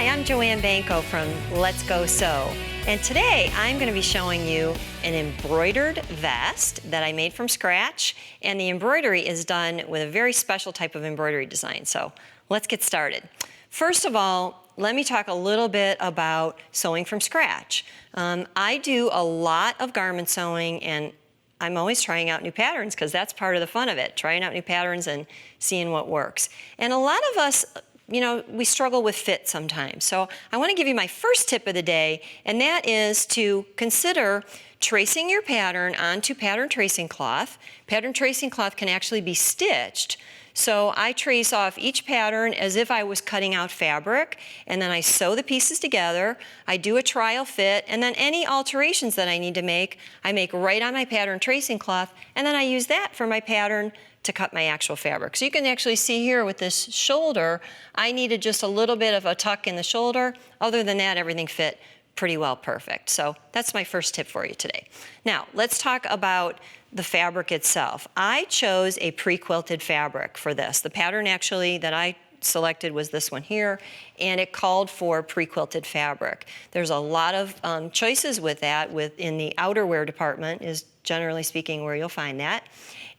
Hi, I'm Joanne Banko from Let's Go Sew, and today I'm going to be showing you an embroidered vest that I made from scratch, and the embroidery is done with a very special type of embroidery design. So let's get started. First of all, let me talk a little bit about sewing from scratch. I do a lot of garment sewing, and I'm always trying out new patterns because that's part of the fun of it, trying out new patterns and seeing what works. And a lot of us, we struggle with fit sometimes. So I want to give you my first tip of the day, and that is to consider tracing your pattern onto pattern tracing cloth. Pattern tracing cloth can actually be stitched. So I trace off each pattern as if I was cutting out fabric, and then I sew the pieces together. I do a trial fit, and then any alterations that I need to make, I make right on my pattern tracing cloth, and then I use that for my pattern to cut my actual fabric. So you can actually see here with this shoulder, I needed just a little bit of a tuck in the shoulder. Other than that, everything fit pretty well perfect. So that's my first tip for you today. Now, let's talk about the fabric itself. I chose a pre-quilted fabric for this. The pattern actually that I selected was this one here, and it called for pre-quilted fabric. There's a lot of choices with that. In the outerwear department is generally speaking where you'll find that.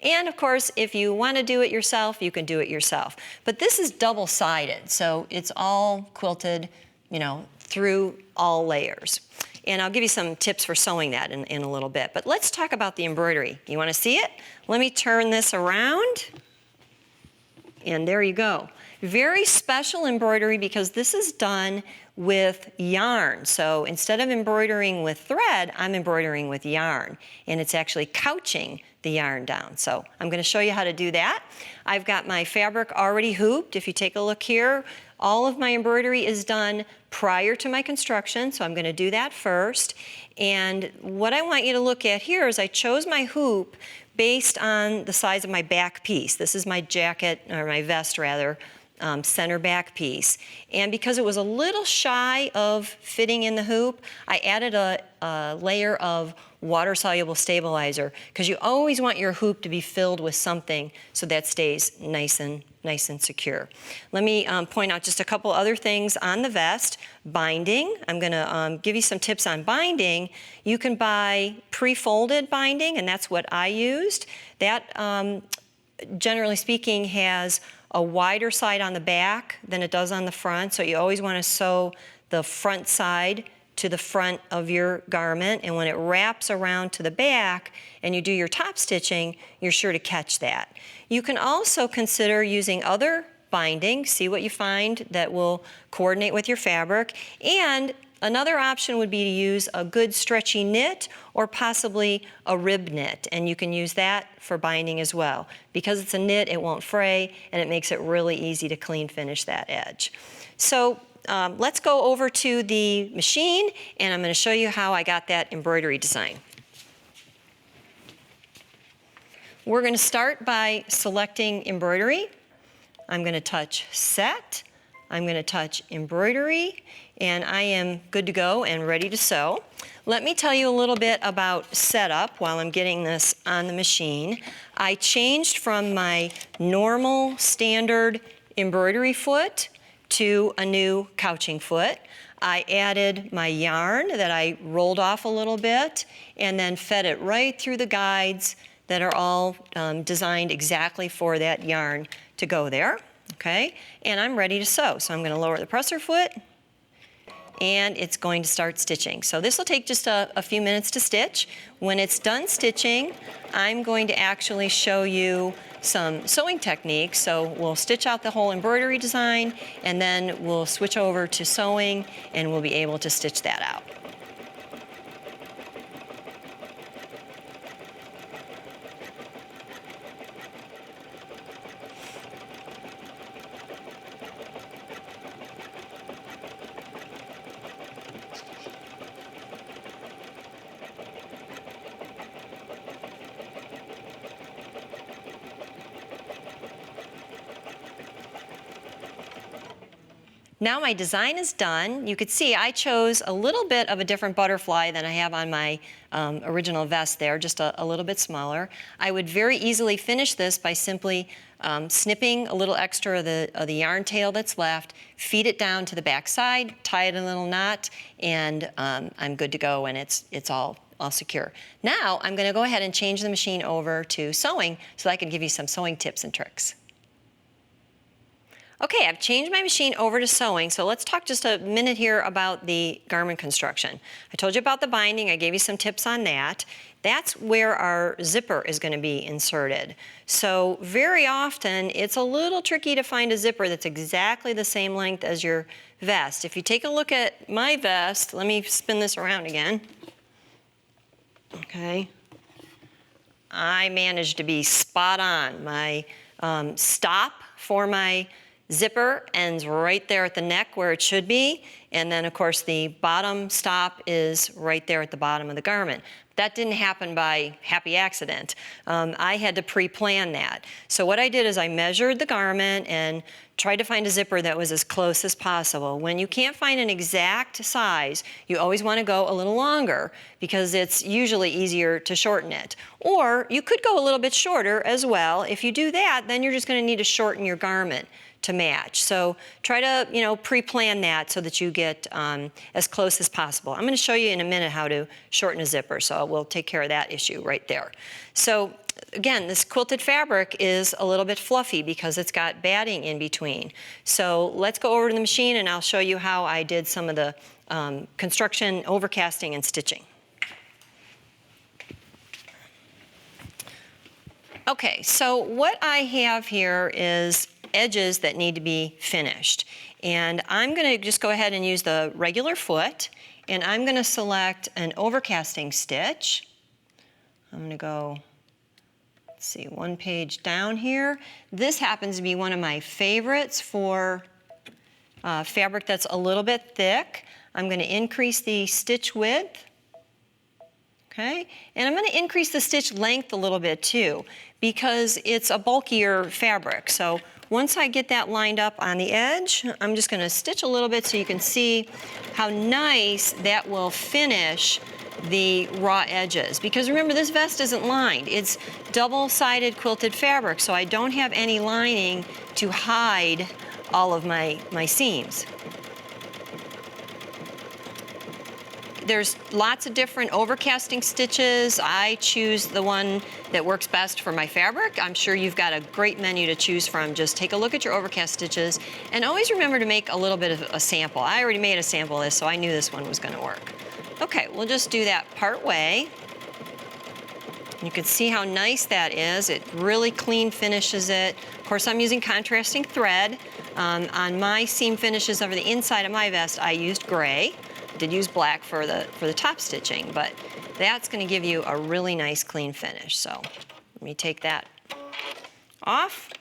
And of course, if you want to do it yourself, you can do it yourself. But this is double-sided, so it's all quilted, through all layers. And I'll give you some tips for sewing that in a little bit. But let's talk about the embroidery. You want to see it? Let me turn this around. And there you go. Very special embroidery because this is done with yarn. So instead of embroidering with thread, I'm embroidering with yarn. And it's actually couching the yarn down. So I'm going to show you how to do that. I've got my fabric already hooped. If you take a look here, all of my embroidery is done prior to my construction, so I'm going to do that first. And what I want you to look at here is I chose my hoop based on the size of my back piece. This is my jacket, or my vest rather, center back piece. And because it was a little shy of fitting in the hoop, I added a layer of water-soluble stabilizer, because you always want your hoop to be filled with something so that stays nice and secure. Let me point out just a couple other things on the vest. Binding. I'm going to give you some tips on binding. You can buy pre-folded binding, and that's what I used. That, generally speaking, has a wider side on the back than it does on the front, so you always want to sew the front side to the front of your garment, and when it wraps around to the back and you do your top stitching, you're sure to catch that. You can also consider using other binding, see what you find that will coordinate with your fabric, and another option would be to use a good stretchy knit or possibly a rib knit, and you can use that for binding as well. Because it's a knit, it won't fray, and it makes it really easy to clean finish that edge. So let's go over to the machine, and I'm going to show you how I got that embroidery design. We're going to start by selecting embroidery. I'm going to touch set. I'm going to touch embroidery, and I am good to go and ready to sew. Let me tell you a little bit about setup while I'm getting this on the machine. I changed from my normal standard embroidery foot to a new couching foot. I added my yarn that I rolled off a little bit and then fed it right through the guides that are all designed exactly for that yarn to go there. Okay, and I'm ready to sew. So I'm going to lower the presser foot, and it's going to start stitching. So this will take just a few minutes to stitch. When it's done stitching, I'm going to actually show you some sewing techniques. So we'll stitch out the whole embroidery design, and then we'll switch over to sewing, and we'll be able to stitch that out. Now my design is done. You could see I chose a little bit of a different butterfly than I have on my original vest there, just a little bit smaller. I would very easily finish this by simply snipping a little extra of the yarn tail that's left, feed it down to the back side, tie it in a little knot, and I'm good to go, and it's all secure. Now I'm going to go ahead and change the machine over to sewing so I can give you some sewing tips and tricks. Okay, I've changed my machine over to sewing, so let's talk just a minute here about the garment construction. I told you about the binding, I gave you some tips on that. That's where our zipper is going to be inserted. So very often it's a little tricky to find a zipper that's exactly the same length as your vest. If you take a look at my vest, let me spin this around again. Okay, I managed to be spot on. My stop for my zipper ends right there at the neck where it should be, and then of course the bottom stop is right there at the bottom of the garment. That didn't happen by happy accident. I had to pre-plan that. So what I did is I measured the garment and tried to find a zipper that was as close as possible. When you can't find an exact size, you always want to go a little longer because it's usually easier to shorten it. Or you could go a little bit shorter as well. If you do that, then you're just going to need to shorten your garment to match. So try to, pre-plan that so that you get as close as possible. I'm going to show you in a minute how to shorten a zipper, so we'll take care of that issue right there. So again, this quilted fabric is a little bit fluffy because it's got batting in between. So let's go over to the machine and I'll show you how I did some of the construction, overcasting, and stitching. Okay, so what I have here is edges that need to be finished. And I'm going to just go ahead and use the regular foot, and I'm going to select an overcasting stitch. I'm going to go, let's see, one page down here. This happens to be one of my favorites for fabric that's a little bit thick. I'm going to increase the stitch width. Okay, and I'm going to increase the stitch length a little bit too because it's a bulkier fabric. So once I get that lined up on the edge, I'm just going to stitch a little bit so you can see how nice that will finish the raw edges. Because remember, this vest isn't lined. It's double-sided quilted fabric, so I don't have any lining to hide all of my seams. There's lots of different overcasting stitches. I choose the one that works best for my fabric. I'm sure you've got a great menu to choose from. Just take a look at your overcast stitches and always remember to make a little bit of a sample. I already made a sample of this, so I knew this one was going to work. Okay, we'll just do that part way. You can see how nice that is. It really clean finishes it. Of course, I'm using contrasting thread. On my seam finishes over the inside of my vest, I used gray. Did use black for the top stitching, but that's going to give you a really nice clean finish. So let me take that off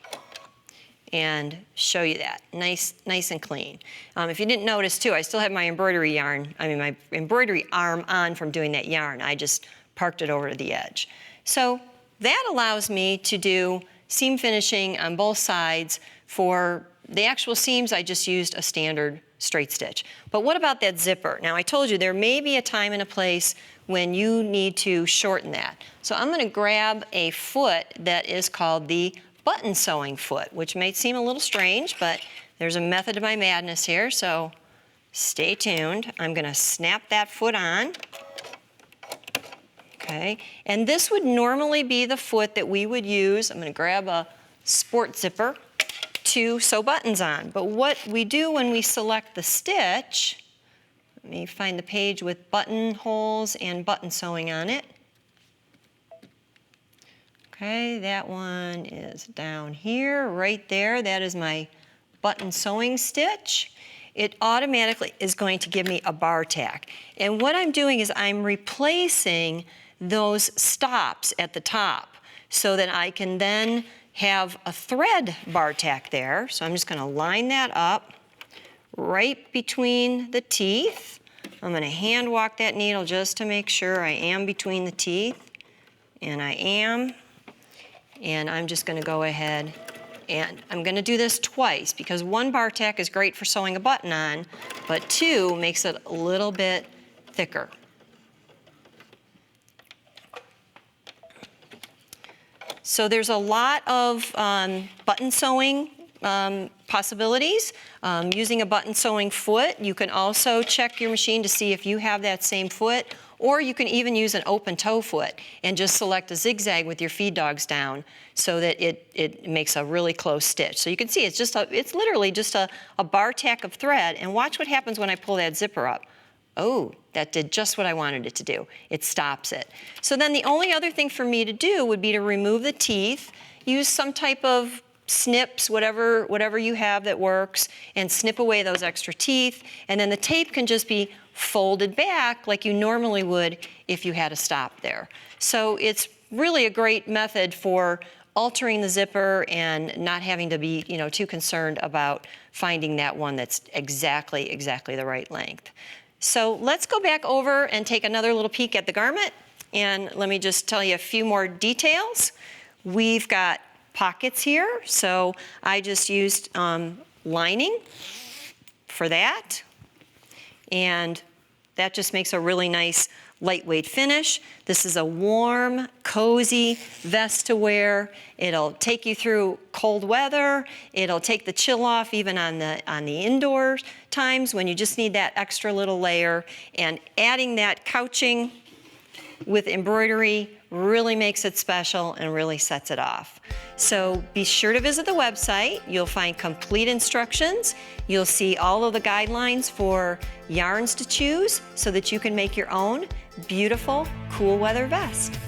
and show you that nice and clean. If you didn't notice too, I still have my embroidery yarn. My embroidery arm on from doing that yarn. I just parked it over to the edge. So that allows me to do seam finishing on both sides. For the actual seams, I just used a standard straight stitch. But what about that zipper? Now, I told you there may be a time and a place when you need to shorten that. So I'm going to grab a foot that is called the button sewing foot, which may seem a little strange, but there's a method to my madness here, so stay tuned. I'm going to snap that foot on. Okay, and this would normally be the foot that we would use. I'm going to grab a sport zipper to sew buttons on. But what we do when we select the stitch, let me find the page with buttonholes and button sewing on it. Okay, that one is down here, right there. That is my button sewing stitch. It automatically is going to give me a bar tack. And what I'm doing is I'm replacing those stops at the top so that I can then have a thread bar tack there. So I'm just going to line that up right between the teeth. I'm going to hand walk that needle just to make sure I am between the teeth. And I am. And I'm just going to go ahead And I'm gonna do this twice because one bar tack is great for sewing a button on, but two makes it a little bit thicker. So there's a lot of button sewing possibilities. Using a button sewing foot, you can also check your machine to see if you have that same foot, or you can even use an open toe foot and just select a zigzag with your feed dogs down so that it makes a really close stitch. So you can see it's literally just a bar tack of thread, and watch what happens when I pull that zipper up. Oh, that did just what I wanted it to do. It stops it. So then the only other thing for me to do would be to remove the teeth, use some type of snips, whatever you have that works, and snip away those extra teeth, and then the tape can just be folded back like you normally would if you had a stop there. So it's really a great method for altering the zipper and not having to be, too concerned about finding that one that's exactly the right length. So let's go back over and take another little peek at the garment, and let me just tell you a few more details. We've got pockets here, so I just used lining for that, and that just makes a really nice lightweight finish. This is a warm, cozy vest to wear. It'll take you through cold weather. It'll take the chill off even on the indoor times when you just need that extra little layer. And adding that couching with embroidery really makes it special and really sets it off. So be sure to visit the website. You'll find complete instructions. You'll see all of the guidelines for yarns to choose so that you can make your own beautiful, cool weather vest.